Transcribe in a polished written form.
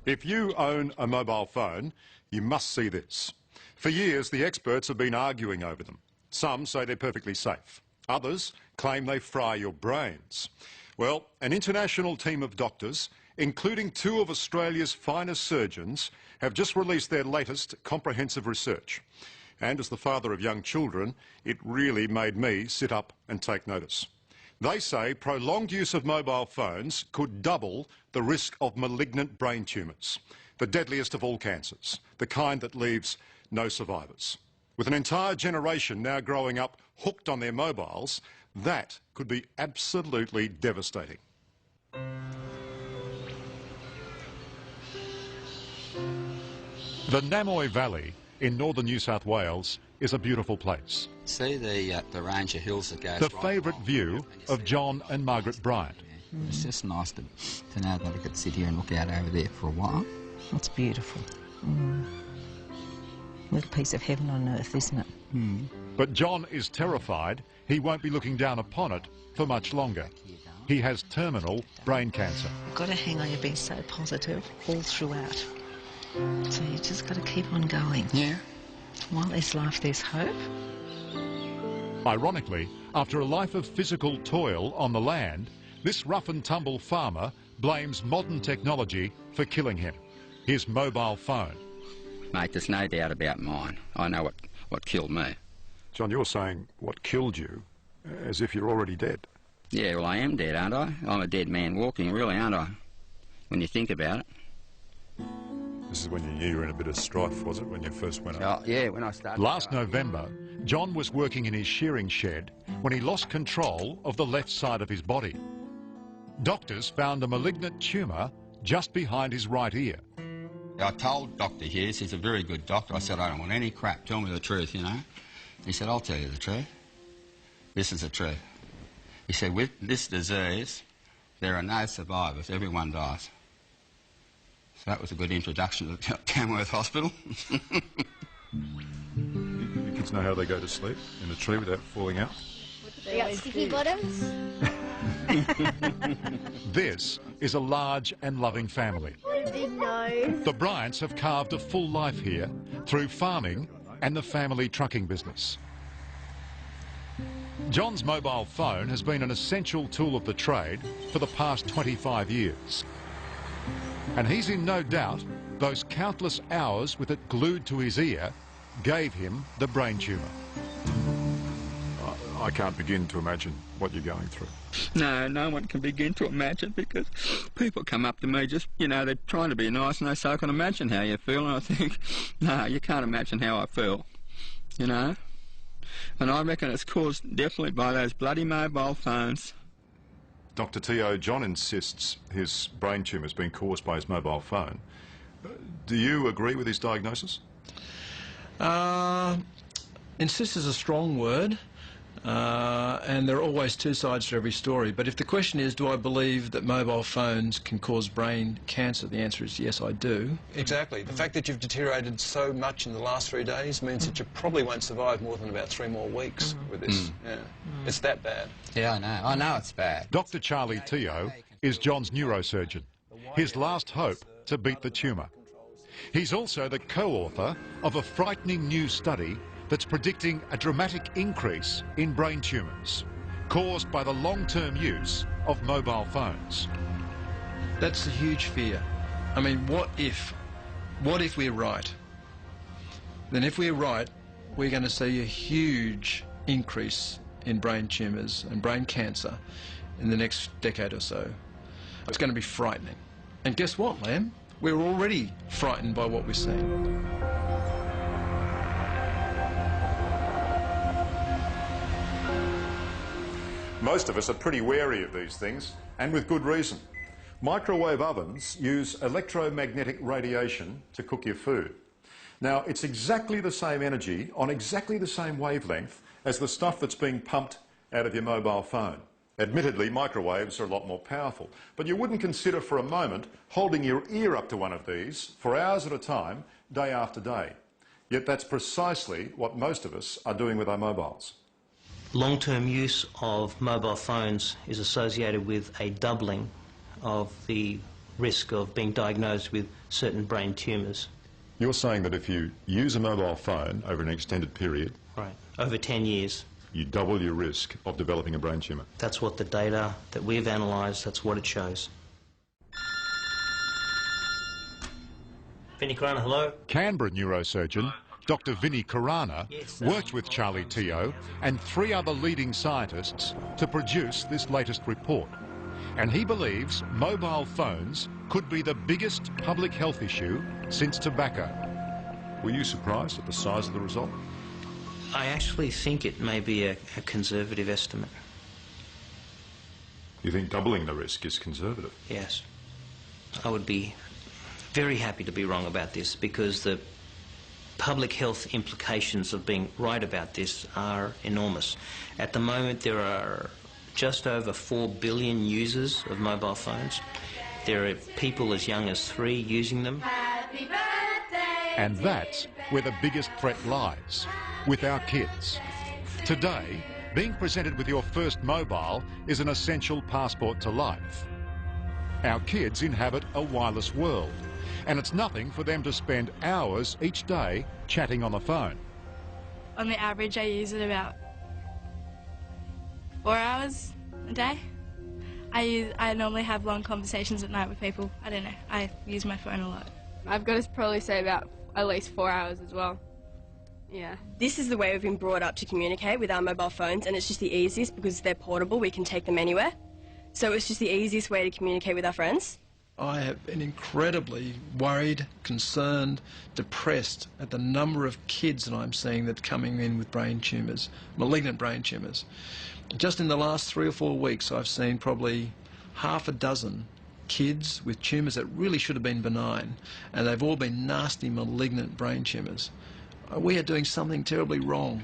If you own a mobile phone, you must see this. For years, the experts have been arguing over them. Some say they're perfectly safe. Others claim they fry your brains. Well, an international team of doctors, including two of Australia's finest surgeons, have just released their latest comprehensive research. And as the father of young children, it really made me sit up and take notice. They say prolonged use of mobile phones could double the risk of malignant brain tumours, the deadliest of all cancers, the kind that leaves no survivors. With an entire generation now growing up hooked on their mobiles, that could be absolutely devastating. The Namoi Valley in northern New South Wales is a beautiful place. See the range of hills that goes the favourite view of John and Margaret Bryant. Yeah. It's just nice to know that I could sit here and look out over there for a while. It's beautiful. Little piece of heaven on earth, isn't it? But John is terrified he won't be looking down upon it for much longer. He has terminal brain cancer. You've got to hang on, you've been so positive all throughout. So you just got to keep on going. Yeah. While there's life, there's hope. Ironically, after a life of physical toil on the land, this rough-and-tumble farmer blames modern technology for killing him, his mobile phone. Mate, there's no doubt about mine. I know what killed me. John, you're saying what killed you as if you're already dead. Yeah, well, I am dead, aren't I? I'm a dead man walking, really, aren't I? When you think about it. This is when you knew you were in a bit of strife, was it, when you first went up? Oh, yeah, when I started. Last November, John was working in his shearing shed when he lost control of the left side of his body. Doctors found a malignant tumour just behind his right ear. I told Dr. Hughes, he's a very good doctor, I said, I don't want any crap, tell me the truth, you know. He said, I'll tell you the truth. This is the truth. He said, with this disease, there are no survivors, everyone dies. So that was a good introduction to Tamworth Hospital. Your kids know how they go to sleep in a tree without falling out? They got sticky bottoms. This is a large and loving family. What a big nose. The Bryants have carved a full life here through farming and the family trucking business. John's mobile phone has been an essential tool of the trade for the past 25 years. And he's in no doubt those countless hours with it glued to his ear gave him the brain tumour. I can't begin to imagine what you're going through. No, no one can begin to imagine, because people come up to me just, you know, they're trying to be nice and they say, I can imagine how you feel. And I think, no, you can't imagine how I feel, you know. And I reckon it's caused definitely by those bloody mobile phones. Dr. Teo, John insists his brain tumour has been caused by his mobile phone. Do you agree with his diagnosis? Insist is a strong word, and there are always two sides to every story. But if the question is, do I believe that mobile phones can cause brain cancer, the answer is yes, I do. Exactly. The fact that you've deteriorated so much in the last 3 days means that you probably won't survive more than about 3 more weeks with this. Yeah. It's that bad. Yeah, I know. I know it's bad. Dr. Charlie Teo is John's neurosurgeon, his last hope to beat the tumour. He's also the co-author of a frightening new study that's predicting a dramatic increase in brain tumours caused by the long-term use of mobile phones. That's a huge fear. I mean, what if we're right? Then if we're right, we're going to see a huge increase in brain tumours and brain cancer in the next decade or so. It's going to be frightening. And guess what, Lamb? We're already frightened by what we're seeing. Most of us are pretty wary of these things, and with good reason. Microwave ovens use electromagnetic radiation to cook your food. Now, it's exactly the same energy on exactly the same wavelength as the stuff that's being pumped out of your mobile phone. Admittedly, microwaves are a lot more powerful, but you wouldn't consider for a moment holding your ear up to one of these for hours at a time, day after day. Yet that's precisely what most of us are doing with our mobiles. Long-term use of mobile phones is associated with a doubling of the risk of being diagnosed with certain brain tumours. You're saying that if you use a mobile phone over an extended period, Right. Over 10 years. you double your risk of developing a brain tumour. That's what the data that we've analysed, that's what it shows. Vinnie Corana, hello. Canberra neurosurgeon Dr Vinnie Corana worked with Charlie Teo and 3 other leading scientists to produce this latest report. And he believes mobile phones could be the biggest public health issue since tobacco. Were you surprised at the size of the result? I actually think it may be a conservative estimate. You think doubling the risk is conservative? Yes. I would be very happy to be wrong about this, because the public health implications of being right about this are enormous. At the moment, there are just over 4 billion users of mobile phones. There are people as young as 3 using them. And that's where the biggest threat lies, with our kids. Today, being presented with your first mobile is an essential passport to life. Our kids inhabit a wireless world, and it's nothing for them to spend hours each day chatting on the phone. On the average, I use it about 4 hours a day. I normally have long conversations at night with people. I don't know, I use my phone a lot. I've got to probably say about at least 4 hours as well. Yeah. This is the way we've been brought up to communicate with our mobile phones, and it's just the easiest because they're portable, we can take them anywhere. So it's just the easiest way to communicate with our friends. I have been incredibly worried, concerned, depressed at the number of kids that I'm seeing that are coming in with brain tumours, malignant brain tumours. Just in the last 3 or 4 weeks, I've seen probably half a dozen kids with tumours that really should have been benign, and they've all been nasty, malignant brain tumours. We are doing something terribly wrong.